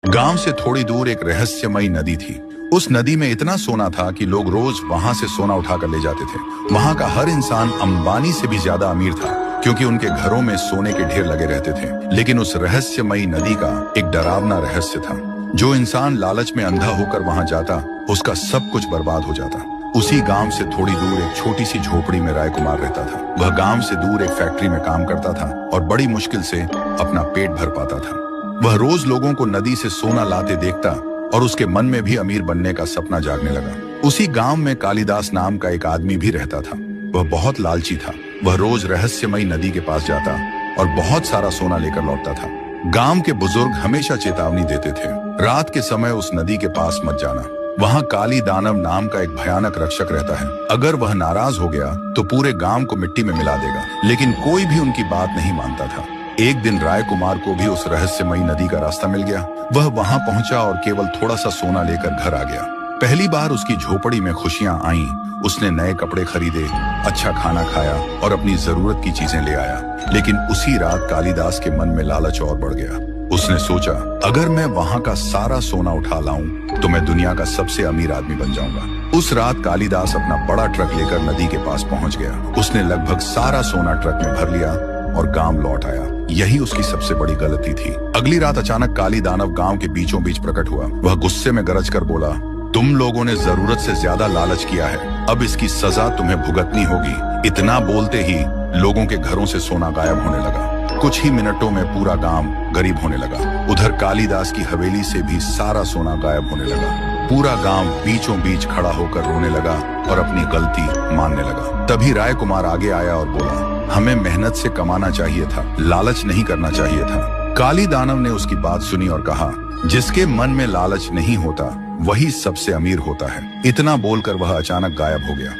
गांव से थोड़ी दूर एक रहस्यमयी नदी थी। उस नदी में इतना सोना था कि लोग रोज वहां से सोना उठाकर ले जाते थे। वहां का हर इंसान अंबानी से भी ज्यादा अमीर था, क्योंकि उनके घरों में सोने के ढेर लगे रहते थे। लेकिन उस रहस्यमयी नदी का एक डरावना रहस्य था। जो इंसान लालच में अंधा होकर वहां जाता, उसका सब कुछ बर्बाद हो जाता। उसी गांव से थोड़ी दूर एक छोटी सी झोपड़ी में राय कुमार रहता था। वह गांव से दूर एक फैक्ट्री में काम करता था और बड़ी मुश्किल से अपना पेट भर पाता था। वह रोज लोगों को नदी से सोना लाते देखता और उसके मन में भी अमीर बनने का सपना जागने लगा। उसी गांव में कालिदास नाम का एक आदमी भी रहता था। वह बहुत लालची था। वह रोज रहस्यमयी नदी के पास जाता और बहुत सारा सोना लेकर लौटता था। गांव के बुजुर्ग हमेशा चेतावनी देते थे, रात के समय उस नदी के पास मत जाना। वहां काली दानव नाम का एक भयानक रक्षक रहता है। अगर वह नाराज हो गया तो पूरे गांव को मिट्टी में मिला देगा। लेकिन कोई भी उनकी बात नहीं मानता था। एक दिन राय कुमार को भी उस रहस्यमयी नदी का रास्ता मिल गया। वह वहां पहुंचा और केवल थोड़ा सा सोना लेकर घर आ गया। पहली बार उसकी झोपड़ी में खुशियां आईं। उसने नए कपड़े खरीदे, अच्छा खाना खाया और अपनी जरूरत की चीजें ले आया। लेकिन उसी रात कालिदास के मन में लालच और बढ़ गया। उसने सोचा, अगर मैं वहां का सारा सोना उठा लाऊं तो मैं दुनिया का सबसे अमीर आदमी बन जाऊंगा। उस रात कालिदास अपना बड़ा ट्रक लेकर नदी के पास पहुंच गया। उसने लगभग सारा सोना ट्रक में भर लिया और गांव लौट आया। यही उसकी सबसे बड़ी गलती थी। अगली रात अचानक काली दानव गांव के बीचों बीच प्रकट हुआ। वह गुस्से में गरज कर बोला, तुम लोगों ने जरूरत से ज्यादा लालच किया है, अब इसकी सजा तुम्हें भुगतनी होगी। इतना बोलते ही लोगों के घरों से सोना गायब होने लगा। कुछ ही मिनटों में पूरा गांव गरीब होने लगा। उधर कालिदास की हवेली से भी सारा सोना गायब होने लगा। पूरा गांव बीचों बीच खड़ा होकर रोने लगा और अपनी गलती मानने लगा। तभी राय कुमार आगे आया और बोला, हमें मेहनत से कमाना चाहिए था, लालच नहीं करना चाहिए था। काली दानव ने उसकी बात सुनी और कहा, जिसके मन में लालच नहीं होता वही सबसे अमीर होता है। इतना बोलकर वह अचानक गायब हो गया।